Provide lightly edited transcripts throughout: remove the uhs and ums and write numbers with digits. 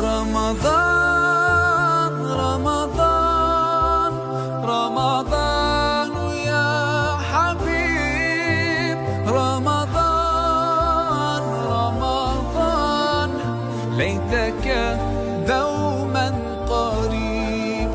رمضان رمضان رمضان يا حبيب رمضان رمضان ليتك دوما قريب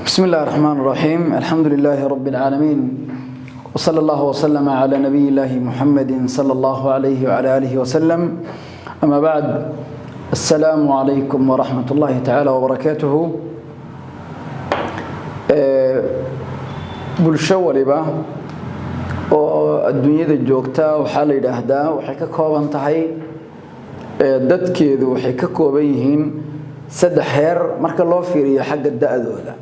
بسم الله الرحمن الرحيم الحمد لله رب العالمين وصلى الله وسلم على نبي الله محمد صلى الله عليه وعلى آله وسلم أما بعد السلام عليكم ورحمة الله تعالى وبركاته bulsho waliba oo adduunyada joogta waxa la yiraahdaa waxay ka kooban tahay dadkeedu waxay ka kooban yihiin saddex heer marka loo fiiriyo xagga da'dooda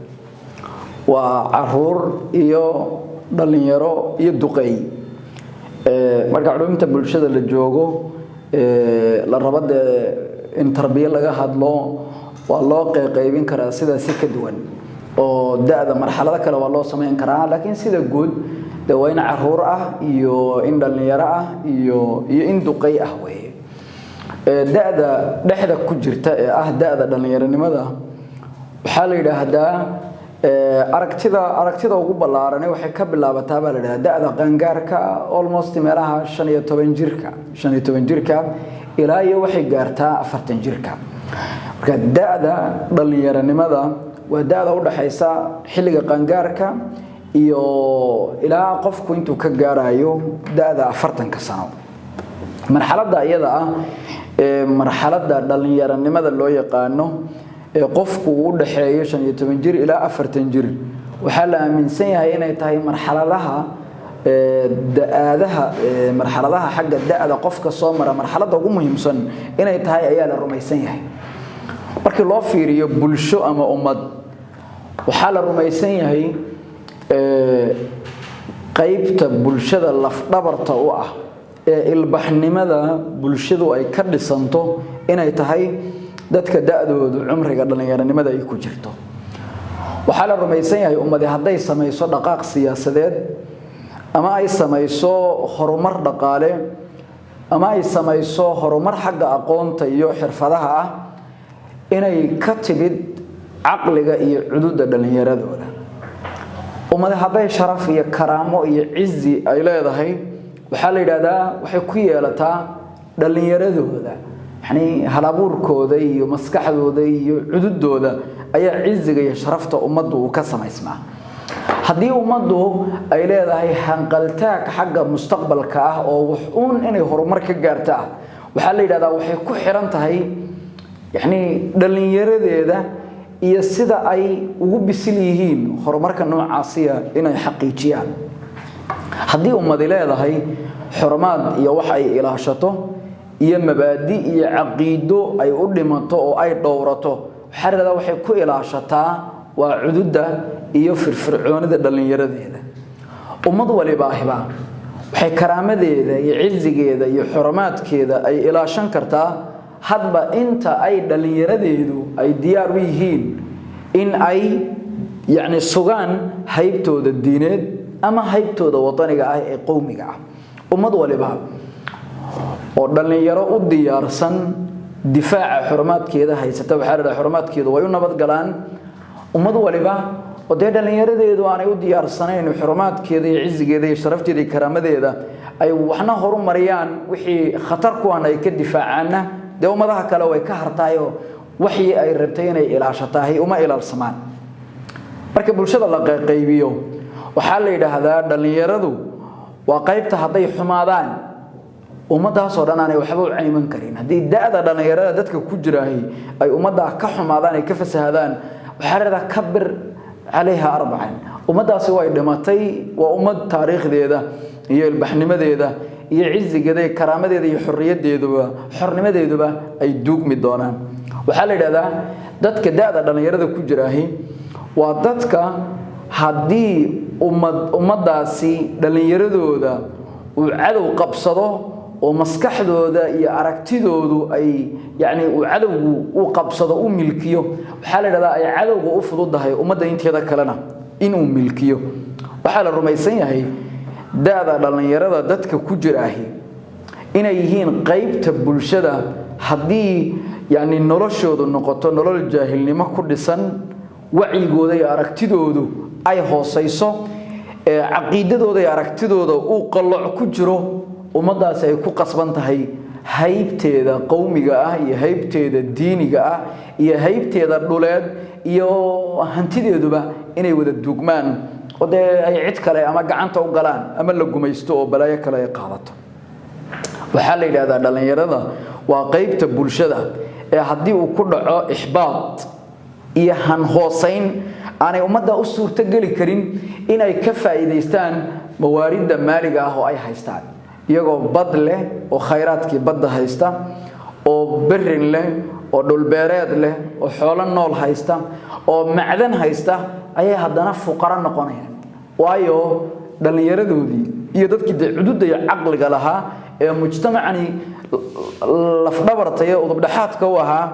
waa caruur iyo dhalinyaro iyo duqay marka culumta bulshada la joogo la rabada in tarbiya laga hadlo waa loo qaybin karaa sida si ka duwan oo da'da marxalada kale waa loo sameyn karaa laakiin sida guud waa in caruur ah iyo in dhalinyaro ah iyo in duqay ah way da'da dhexda ku jirta ee ah da'da dhalinyaronimada waxa la yiraahdaa aragtida ugu ballaaran waxay ka bilaabataa baa la yiraahdaa da'da qaangaarka almost meelaha 15 jirka ilaa iyo waxay gaartaa 40 jirka marka da'da dhalinyaronimada waa da'da u dhaxaysa xilliga qaangaarka iyo ilaa qofku intuu ka gaarayo da'da 40 sano marxaladda iyada ah marxaladda dhalinyaronimada loo yaqaano qofku u dhaxeeyo 15 jir ilaa 40 jir waxa la aaminsan yahay inay tahay marxaladaha marxaladaha xagga da'da qofka soo mara marxaladda ugu muhiimsan inay tahay ayaa la rumaysan yahay markii loo fiiriyo bulsho ama ummad waxa la rumaysan yahay qaybta bulshada laf dhabarta u ah ilbaxnimada bulshadu ay ka dhisanto inay tahay dadka da'doodu umriga dhalinyaronimada ay ku jirto waxa la rumaysan yahay ummad haday sameeyso dhaqaaq siyaasadeed ama ay sameeyso horumar dhaqaale ama ay sameeyso horumar xagga aqoonta iyo xirfadaha ah inay ka tibid aqliga iyo cududa dhalinyaradooda ummad haday sharaf iyo karaamo iyo cizi ay leedahay waxa la yiraahdaa waxay ku yeelataa dhalinyaradooda يعني halabuurkooda iyo maskaxdooda iyo cududooda ayaa ciziga iyo sharafta ummaddu ka sameysmaa hadii ummaddu ay leedahay hanqaltaag xagga mustaqbalka ah oo wax inay horumar ka gaarto waxa la yiraahdaa waxay ku xiran tahay yani dhalinyaradeeda iyo sida ay ugu bisil yihiin horumarka noocaasiya inay xaqiijiyaan hadii ummad leedahay xurmaad iyo wax ay ilaashato iyo mabaadi iyo aqiido ay u dhimato oo ay dhowrato xarada waxay ku ilaashataa waa cududa iyo firfircoonida dhalinyaradeeda ummad waliba ahba waxay karaamadeeda iyo cizigeeda iyo xurmaadkeeda ay ilaashan kartaa hadba inta ay dhalinyaradeedu ay diyaar u yihiin in ay yani sugaan haybtooda diineed ama haybtooda wadaniga ah ee qowmiga ah ummad waliba oo dhalinyaro u diyaarsan difaaca xurmaadkeeda haysata waxa la xurmaadkeedu way u nabad galaan ummad waliba oo dhalinyaradeedu aanay u diyaarsanayn xurmaadkeeda iyo cizigeeda iyo sharafteeda iyo karaamadeeda ay waxna horumariyaan wixii khatar ku aan ay ka difaacana ummadaha kale way ka hartaayo wixii ay rabtay inay ilaashatahay uma ilaalsamaan marka bulshada la qaybiyo waxa la yiraahdaa dhalinyaradu waa qaybta haday xumaadaan ummadaas oo dhan aanay waxba u cayman karin hadii da'da dhalinyarada dadka ku jiraahay ay ummada ka xumaadaan ay ka fasahadaan waxa rada kabir عليها أربعا ومدى سواء دماتي وأمد تاريخ ذي ذا هي البحنمة ذي ذا iyo cizigeeda karaamadeeda iyo xornimadeeduba ay duugmi doonaan waxa la yiraahdaa dadka daada dhalinyarada ku jiraahi waa dadka haddii ummadaasi dhalinyaradooda uu cadow qabsado oo maskaxdooda iyo aragtidoodu ay yani uu cadowgu u qabsado u milkiyo waxa la yiraahdaa ay cadowga u fududahay ummadda inteeda kalena inuu milkiyo waxa la rumaysan yahay daada dhalinyarada dadka ku jiraahi inay yihiin qaybta bulshada haddii yani noloshoodu noqoto nolol jaahilnimo ku dhisan wacigooda iyo aragtidoodu ay hooseyso caqiidadooda iyo aragtidooda uu qalooc ku jiro ummadaas ay ku qasban tahay haybteeda qowmiga ah iyo haybteeda diiniga ah iyo haybteeda dhuleed iyo hantideeduba inay wada duugmaan oo ay cid kale ama gacanta u galaan ama la gumaysto oo balaayo kale ay qaadato waxa la yiraahdaa dhalinyarada waa qaybta bulshada ee haddii uu ku dhaco ixbaad iyo han hooseyn aanay ummadda u suurto geli karin inay ka faa'iideystaan mawaaridda maaliga ah oo ay haystaan iyagoo bad leh oo khayraadkii badda haysta oo berrin leh oo dhulbeereed leh oo xoolo nool haysta oo macdan haysta ayay haddana fuqara noqonayaan waayo dhalinyaradoodii iyo dadkii cududda iyo caqliga lahaa ee mujtamacani lafdhabartay oo udubdhaxaadka u ahaa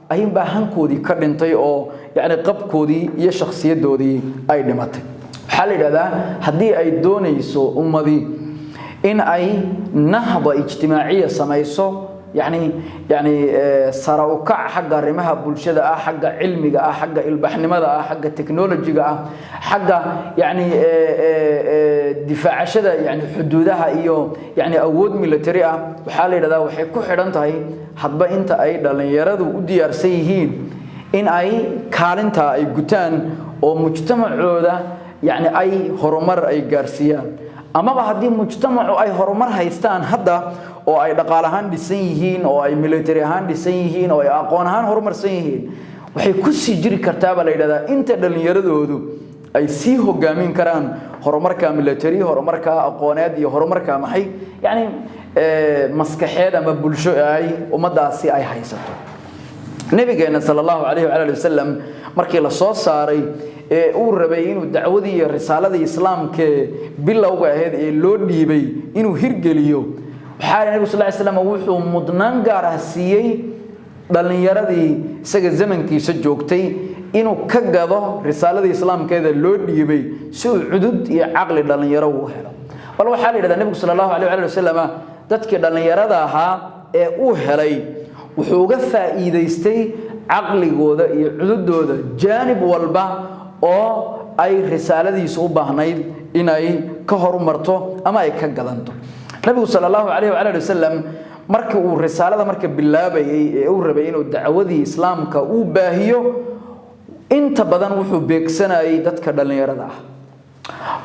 ayinbaa hankoodii ka dhintay oo yani qabkoodii iyo shakhsiyadoodii ay dhimatay waxa la yiraahdaa haddii ay doonayso ummadii in ay nahda ijtimaaciya samayso يعني سراوكع حق الرمها بولشدة حق علمي حق البحنمة حق التكنولوجيا حق يعني دفاع شدة يعني حدودها يعني أود ميليتريا وحالي هذا وحكو حرنتهاي حتى أنت أيضا يردوا وديارسيهين إن أي كارنتا أي جتان أو مجتمع عودة يعني أي هرمر أي جارسيان أما بعد مجتمع أي هرمر هيستان هذا oo ay dhaqaalahan dhisan yihiin oo ay military ahaan dhisan yihiin oo ay aqoon ahaan horumarsan yihiin waxay ku sii jiri kartaa baa la yiraahdaa inta dhalinyaradoodu ay sii hogaamin karaan horumarka military horumarka aqooneed iyo horumarka maxay yani maskaxeed ama bulsho ay ummadaasi ay haysato nabigeena sallallahu alayhi wa sallam markii la soo saaray uu rabay inuu dacwadii iyo risaaladii islaamka bilowga ahayd ee loo dhiibay inuu hirgeliyo waxaa nabi sallallahu alayhi wasallam wuxuu mudnaan gaar ah siiyay dhalinyaradii isaga zamankiisa joogtay inuu ka gado risaaladii islaamkeeda loo dhiibay si uu cudud iyo aqli dhalinyaro u helo bal waxa la yiraahdaa nabi sallallahu alayhi wasallam dadkii dhalinyarada ahaa ee uu helay wuxuu uga faa'iideystay aqligooda iyo cududooda janib walba oo ay risaaladiisa u baahnayd inay ka horumarto ama ay ka gadanto nabi sallallahu alayhi wasallam markii uu risaalada markii bilaabayay ee uu rabay inuu dacwadii islaamka uu baahiyo inta badan wuxuu beegsanayay dadka dhalinyarada ah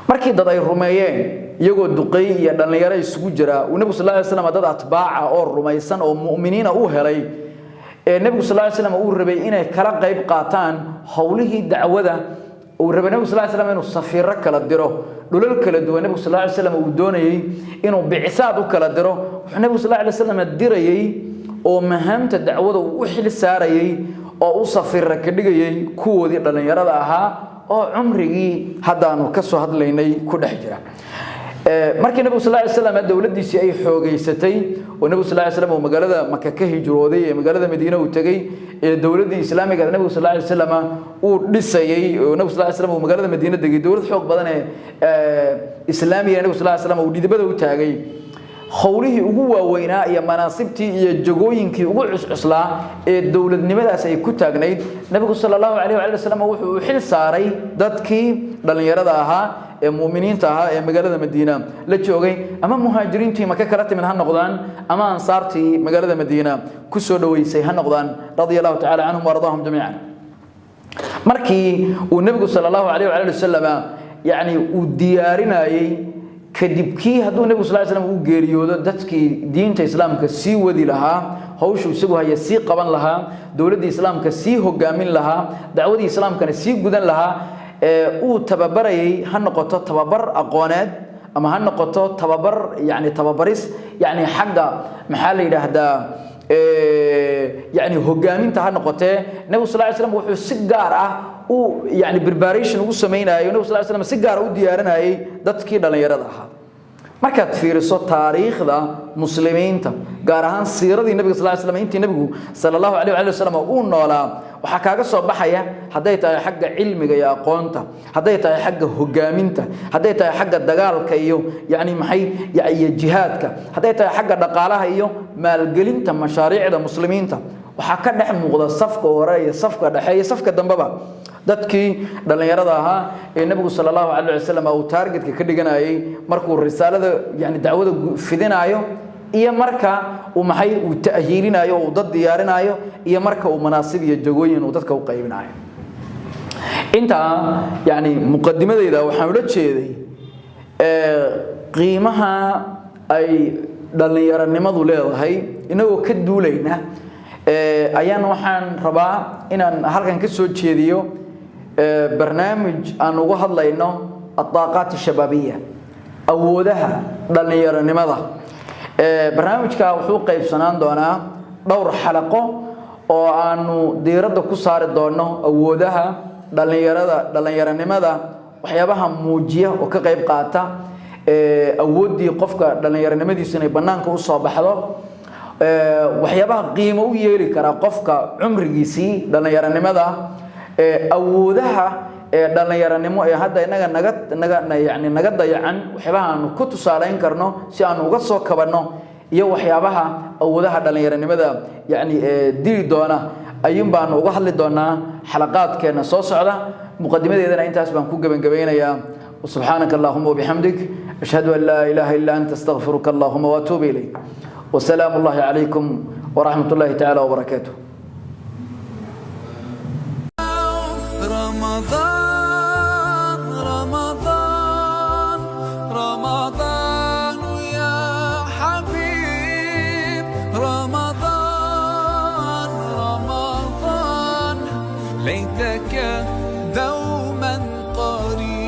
markii dad ay rumeeyeen iyagoo duqay iyo dhalinyaro isugu jira uu nabi sallallahu alayhi wasallam dad atbaaca oo rumaysan oo muuminiina uu helay ee nabi sallallahu alayhi wasallam uu rabay inay kala qayb qaataan hawlihii dacwada uu rabay nabi sallallahu alayhi wasallam inuu safiiro kala diro dhulal kala duwan nabi sallallahu alayhi wasallam uu doonayay inuu bixisaad u kala diro wuxuu nabi sallallahu alayhi wasallam dirayay oo mahaamta dacwada uu xil saarayay oo uu safiiro ka dhigayay kuwoodii dhalinyarada ahaa oo umrigii hadaanu ka soo hadlaynay ku dhex jira markii nabi sallallahu alayhi wasallam dawladdiisii ay xoogeysatay oo nabi sallallahu alayhi wasallam magaalada Makka ka hijrooday ee magaalada Madiina uu tagay ee dawladda islaamiga nabi sallallahu alayhi wasallam uu dhisayay oo nabi sallallahu alayhi wasallam magaalada Madiina degay dawlad xoog badan ee islaamiga nabi sallallahu alayhi wasallam uu dhidibada u taagay hawlihii ugu waaweynaa iyo manaasibtii iyo jagooyinkii ugu cuscuslaa ee dawladnimadaas ay ku taagnayd nabigu sallallahu alayhi wasallam wuxuu xil saaray dadkii dhalinyarada ahaa ee muuminiinta ahaa ee magaalada Madiina la joogay ama muhaajiriintii Makka kala timid ha noqdaan ama ansaartii magaalada Madiina ku soo dhaweysay ha noqdaan radiyallahu ta'ala anhum wa radahum jami'an markii uu nabigu sallallahu alayhi wasallam yani uu diyaarinayay kadibkii haduu nabigu sallallahu alayhi wasallam uu geeriyoodo dadkii diinta islaamka sii wadi lahaa hawshu isagu haya sii qaban lahaa dawladda islaamka sii hogaamin lahaa dacwadii islaamkana sii gudan lahaa uu tababarayay ha noqoto tababar aqooneed أما هالنقطة تببر يعني تببريس يعني حاجة محل يهدا يعني هجامين تهالنقطة النبي صلى الله عليه وسلم وحو سجارة ويعني برباريشن وسمينا النبي صلى الله عليه وسلم سجارة وديارنا دتكي دلنا يردها markaad fiiriso taariikhda muslimiinta gaar ahaan siiradii nabiga sallallahu alayhi wasallam intii nabigu sallallahu alayhi wasallam uu noolaa waxa kaaga soo baxaya haday tahay xagga cilmiga iyo aqoonta haday tahay xagga hogaaminta haday tahay xagga dagaalka iyo yaani maxay iyo jihaadka haday tahay xagga dhaqaalaha iyo maalgelinta mashaariicda muslimiinta waxa ka dhex muuqda safka hore iyo safka dhexe iyo safka dambaba dadkii dhalinyarada ahaa ee nabigu sallallahu alayhi wasallam uu targetka ka dhiganayay markuu risaalada yaani dacwada fidinaayo iyo marka uu maxay uu ta'hiilinayo uu dad diyaarinayo iyo marka uu manaasib iyo jagooyin uu dadka u qaybinayo inta yaani muqaddimadeyda waxaan ula jeeday qiimaha ay dhalinyaranimadu leedahay inagoo ka duulayna ayaan waxaan rabaa inaan halkan ka soo jeediyo برنامج أن وجهد لنا الطاقات الشبابية أودها دلنيار النمذا برنامج كحقوق إبسان دونا دور حلقة وأنو ديرد كسر دونا أودها دلنيار النمذا وحيابها موجية وكقيب قاتا أودي قفك دلنيار النمذي سنة بنانك وصابح له وحيابها قيمة ويري كرا قفك عمر جيسي دلنيار النمذا أودها dhalinyaranimo ee hadda naga dayacan waxyaabaha aanu ku tusaaleyn karno si aan uga soo kabano iyo waxyaabaha awoodaha dhalinyaranimada diri doona ayun baan uga hadli doonaa xalaqaadkeena soo socda muqaddimadeedana intaas baan ku gabagabeynayaa subhanaka allahumma wa bihamdik ashhadu an la ilaha illa anta astaghfiruka allahumma wa atubu ilayk wa salaamu alaykum wa rahmatullahi ta'ala wa barakatuh رمضان رمضان رمضان يا حبيب رمضان رمضان ليتك دوما قريب